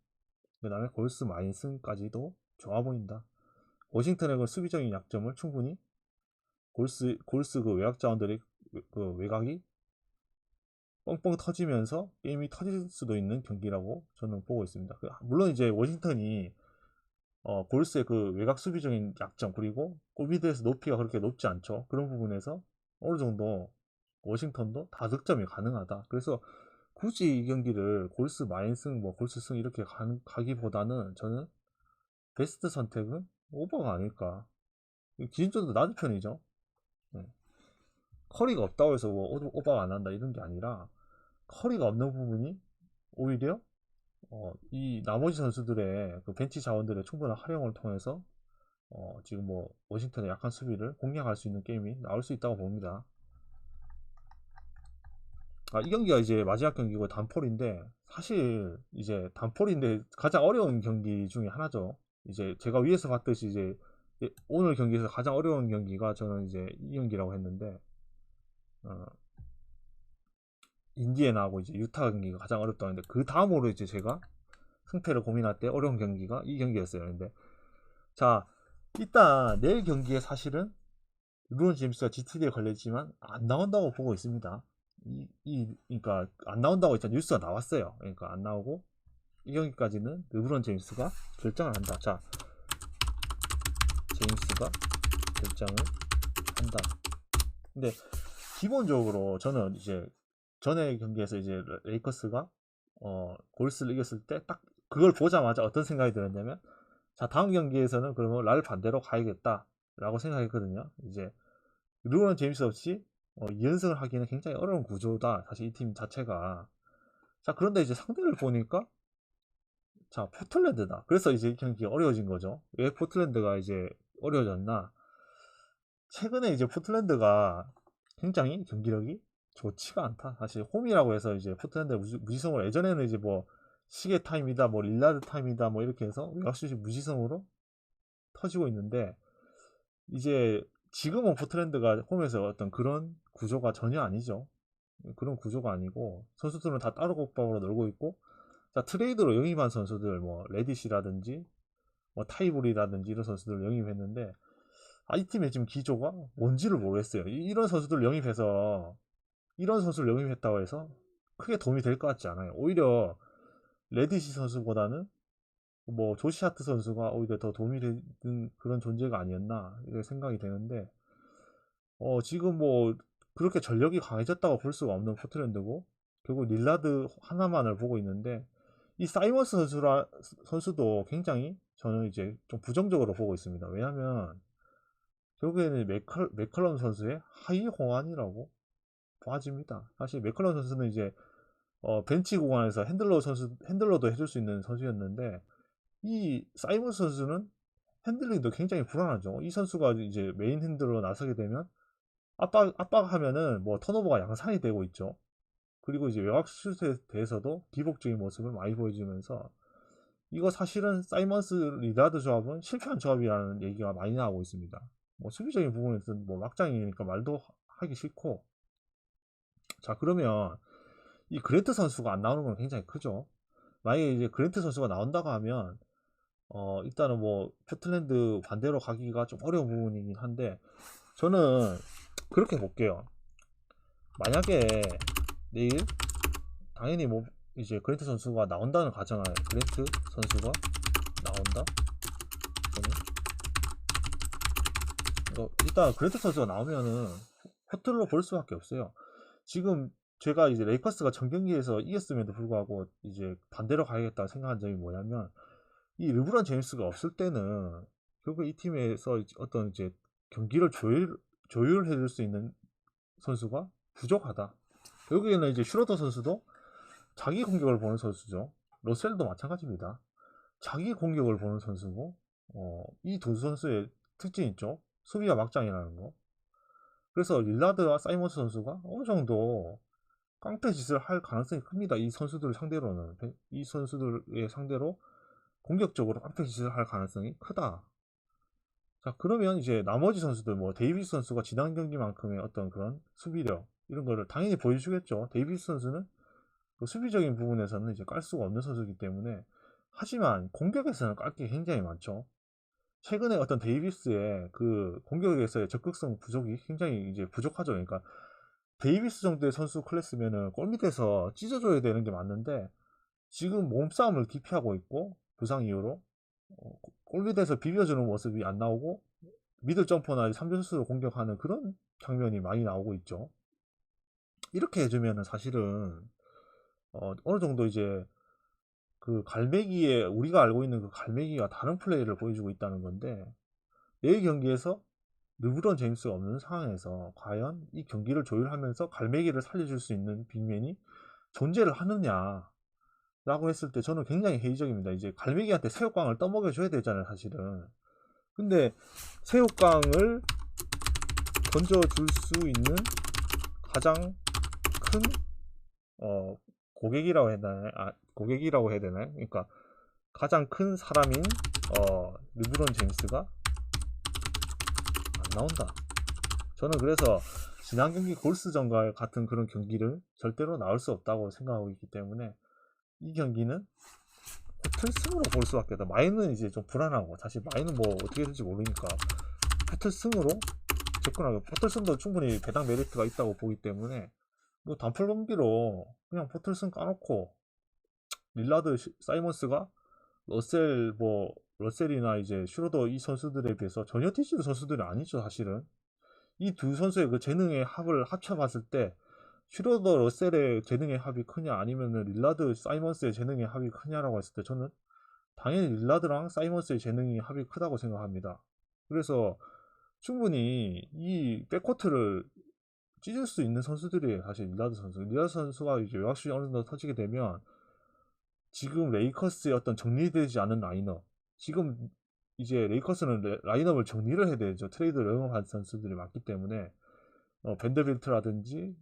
그 다음에 골스 마인승까지도 좋아 보인다. 워싱턴의 그 수비적인 약점을 충분히 골스 그 외곽 자원들의 그 외곽이 뻥뻥 터지면서 게임이 터질 수도 있는 경기라고 저는 보고 있습니다. 물론 이제 워싱턴이 골스의 그 외곽 수비적인 약점, 그리고 골미드에서 높이가 그렇게 높지 않죠. 그런 부분에서 어느 정도 워싱턴도 다득점이 가능하다. 그래서 굳이 이 경기를 골스 마인승, 뭐 골스 승 이렇게 가기보다는 저는 베스트 선택은 오버가 아닐까. 기준점도 낮은 편이죠. 네. 커리가 없다고 해서 뭐 오버가 안 한다 이런 게 아니라, 커리가 없는 부분이 오히려 이 나머지 선수들의 그 벤치 자원들의 충분한 활용을 통해서 지금 뭐 워싱턴의 약한 수비를 공략할 수 있는 게임이 나올 수 있다고 봅니다. 이 경기가 이제 마지막 경기고 단폴인데, 사실 이제 단폴인데 가장 어려운 경기 중에 하나죠. 이제 제가 위에서 봤듯이 이제 오늘 경기에서 가장 어려운 경기가 저는 이제 이 경기라고 했는데, 어, 인디애나하고 이제 유타 경기가 가장 어렵다고 했는데, 그 다음으로 이제 제가 승패를 고민할 때 어려운 경기가 이 경기였어요. 근데 자, 일단 내일 경기에 사실은 르브론 제임스가 GTD에 걸렸지만 안 나온다고 보고 있습니다. 그러니까 안 나온다고 일단 뉴스가 나왔어요. 그러니까 안 나오고 이 경기까지는 르브론 제임스가 결정을 한다. 자, 제임스가 결정을 한다. 근데 기본적으로 저는 이제 전에 경기에서 이제 레이커스가 골스를 이겼을 때 딱 그걸 보자마자 어떤 생각이 들었냐면, 자, 다음 경기에서는 그러면 날 반대로 가야겠다 라고 생각했거든요. 이제 르브론 제임스 없이 2연승을 하기는 굉장히 어려운 구조다, 사실 이 팀 자체가. 자, 그런데 이제 상대를 보니까 자, 포틀랜드다. 그래서 이제 이 경기가 어려워진 거죠. 왜 포틀랜드가 이제 어려워졌나? 최근에 이제 포틀랜드가 굉장히 경기력이 좋지가 않다. 사실 홈이라고 해서 이제 포틀랜드 무지성으로, 예전에는 이제 뭐 시계 타임이다, 뭐 릴라드 타임이다, 뭐 이렇게 해서 외곽슛이 무지성으로 터지고 있는데, 이제 지금은 포틀랜드가 홈에서 어떤 그런 구조가 전혀 아니죠. 그런 구조가 아니고 선수들은 다 따로 곡방으로 놀고 있고, 자, 트레이드로 영입한 선수들 뭐 레디시라든지 뭐 타이볼이라든지 이런 선수들을 영입했는데, 이 팀의 지금 기조가 뭔지를 모르겠어요. 이런 선수들 영입해서 이런 선수를 영입했다고 해서 크게 도움이 될 것 같지 않아요. 오히려 레디시 선수보다는 뭐 조시 하트 선수가 오히려 더 도움이 되는 그런 존재가 아니었나 이렇게 생각이 되는데, 지금 뭐 그렇게 전력이 강해졌다고 볼 수가 없는 포틀랜드고, 결국 릴라드 하나만을 보고 있는데, 이 사이먼스 선수도 굉장히 저는 이제 좀 부정적으로 보고 있습니다. 왜냐하면 결국에는 맥컬럼 선수의 하위 호환이라고 봐집니다. 사실 맥컬럼 선수는 이제 벤치 구간에서 핸들러도 해줄 수 있는 선수였는데, 이 사이먼스 선수는 핸들링도 굉장히 불안하죠. 이 선수가 이제 메인 핸들러 나서게 되면 압박하면은 뭐 턴오버가 양산이 되고 있죠. 그리고 이제 외곽 슛에 대해서도 기복적인 모습을 많이 보여주면서, 이거 사실은 사이먼스 리라드 조합은 실패한 조합이라는 얘기가 많이 나오고 있습니다. 뭐 수비적인 부분에서는 뭐 막장이니까 말도 하기 싫고. 자, 그러면 이 그랜트 선수가 안 나오는 건 굉장히 크죠. 만약에 이제 그랜트 선수가 나온다고 하면 일단은 뭐 포틀랜드 반대로 가기가 좀 어려운 부분이긴 한데, 저는 그렇게 볼게요. 만약에 내일 당연히 뭐 이제 그랜트 선수가 나온다는 가정하에, 그랜트 선수가 나온다. 일단 그랜트 선수가 나오면은 포틀로 볼 수밖에 없어요. 지금 제가 이제 레이커스가 전 경기에서 이겼음에도 불구하고 이제 반대로 가야겠다 생각한 점이 뭐냐면, 이 르브론 제임스가 없을 때는 결국 이 팀에서 어떤 이제 경기를 조율해 줄 수 있는 선수가 부족하다. 결국에는 이제 슈로더 선수도 자기 공격을 보는 선수죠. 러셀도 마찬가지입니다. 자기 공격을 보는 선수고, 이 두 선수의 특징이 있죠. 수비와 막장이라는 거. 그래서 릴라드와 사이먼스 선수가 어느 정도 깡패 짓을 할 가능성이 큽니다. 이 선수들을 상대로는. 이 선수들의 상대로 공격적으로 깡패 짓을 할 가능성이 크다. 자, 그러면 이제 나머지 선수들, 뭐 데이비스 선수가 지난 경기만큼의 어떤 그런 수비력 이런 거를 당연히 보여주겠죠. 데이비스 선수는 그 수비적인 부분에서는 이제 깔 수가 없는 선수이기 때문에. 하지만 공격에서는 깔 게 굉장히 많죠. 최근에 어떤 데이비스의 그 공격에서의 적극성 부족이 굉장히 이제 부족하죠. 그러니까 데이비스 정도의 선수 클래스면은 골밑에서 찢어줘야 되는 게 맞는데, 지금 몸싸움을 기피하고 있고 부상 이후로 골밑에서 비벼주는 모습이 안 나오고 미들 점퍼나 3점슛으로 공격하는 그런 장면이 많이 나오고 있죠. 이렇게 해주면은 사실은 어느 정도 이제 그 갈매기에, 우리가 알고 있는 그 갈매기가 다른 플레이를 보여주고 있다는 건데, 내일 경기에서 르브론 제임스가 없는 상황에서 과연 이 경기를 조율하면서 갈매기를 살려줄 수 있는 빅맨이 존재를 하느냐 라고 했을 때 저는 굉장히 회의적입니다. 이제 갈매기한테 새우깡을 떠먹여줘야 되잖아요, 사실은. 근데 새우깡을 던져줄 수 있는 가장 큰 고객이라고 해야 되나요? 고객이라고 해야 되나요? 그러니까 가장 큰 사람인 르브론 제임스가 안 나온다. 저는 그래서 지난 경기 골스전과 같은 그런 경기를 절대로 나올 수 없다고 생각하고 있기 때문에, 이 경기는 패틀승으로 볼 수밖에 없다. 마이는 이제 좀 불안하고, 사실 마이는 뭐 어떻게 될지 모르니까 패틀승으로 접근하고, 패틀승도 충분히 배당 메리트가 있다고 보기 때문에 뭐 단풀 경기로 그냥 패틀승 까놓고 릴라드, 사이먼스가 러셀이나 이제 슈로더 이 선수들에 비해서 전혀 뛰지는 선수들이 아니죠. 사실은 이 두 선수의 그 재능의 합을 합쳐봤을 때 슈로더 러셀의 재능의 합이 크냐, 아니면은 릴라드 사이먼스의 재능의 합이 크냐라고 했을 때 저는 당연히 릴라드랑 사이먼스의 재능이 합이 크다고 생각합니다. 그래서 충분히 이 백코트를 찢을 수 있는 선수들이에요. 사실 릴라드 선수가 이제 외곽슛이 어느 정도 터지게 되면, 지금 레이커스의 어떤 정리되지 않은 라인업, 지금 이제 레이커스는 라인업을 정리를 해야 되죠. 트레이드를 영업한 선수들이 많기 때문에 밴더빌트라든지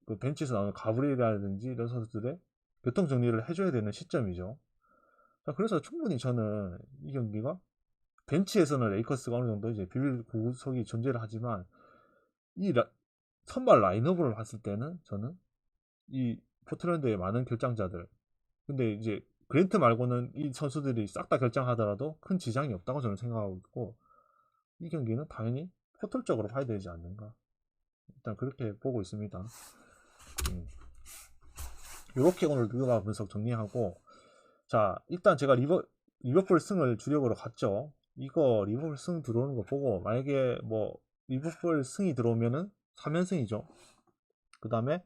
그 벤치에서 나오는 가브리엘이라든지 이런 선수들의 교통 정리를 해줘야 되는 시점이죠. 자, 그래서 충분히 저는 이 경기가 벤치에서는 레이커스가 어느 정도 이제 비빌 구석이 존재를 하지만, 이 선발 라인업을 봤을 때는 저는 이 포틀랜드의 많은 결장자들, 근데 이제 그랜트 말고는 이 선수들이 싹 다 결장하더라도 큰 지장이 없다고 저는 생각하고 있고, 이 경기는 당연히 포털 적으로 봐야 되지 않는가, 일단 그렇게 보고 있습니다. 이렇게 오늘 르바 분석 정리하고, 자, 일단 제가 리버풀 승을 주력으로 갔죠. 이거 리버풀 승 들어오는 거 보고, 만약에 뭐 리버풀 승이 들어오면은 3연승이죠. 그 다음에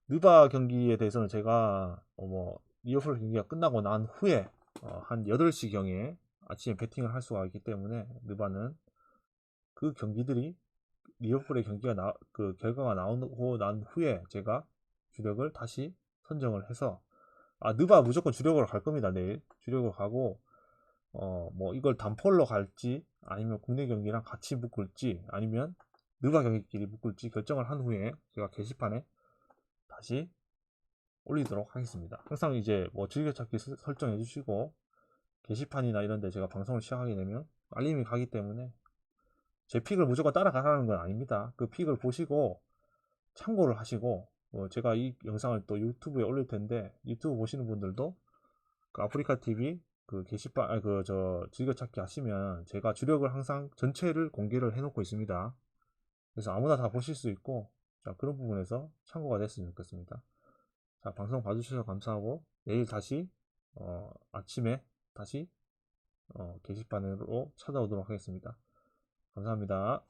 르바 경기에 대해서는 제가 리버풀 경기가 끝나고 난 후에 한 8시경에 아침에 배팅을 할 수가 있기 때문에 느바는 그 경기들이 리버풀의 경기가 그 결과가 나오고 난 후에 제가 주력을 다시 선정을 해서 느바 무조건 주력으로 갈 겁니다. 내일 주력으로 가고 뭐 이걸 단폴로 갈지 아니면 국내 경기랑 같이 묶을지 아니면 느바 경기끼리 묶을지 결정을 한 후에 제가 게시판에 다시 올리도록 하겠습니다. 항상 이제 뭐 즐겨찾기 설정해 주시고 게시판이나 이런 데 제가 방송을 시작하게 되면 알림이 가기 때문에 제 픽을 무조건 따라가라는 건 아닙니다. 그 픽을 보시고 참고를 하시고 제가 이 영상을 또 유튜브에 올릴 텐데 유튜브 보시는 분들도 그 아프리카 TV 그 게시판 저 즐겨찾기 하시면 제가 주력을 항상 전체를 공개를 해놓고 있습니다. 그래서 아무나 다 보실 수 있고 자 그런 부분에서 참고가 됐으면 좋겠습니다. 자 방송 봐주셔서 감사하고 내일 다시 아침에 다시 게시판으로 찾아오도록 하겠습니다. 감사합니다.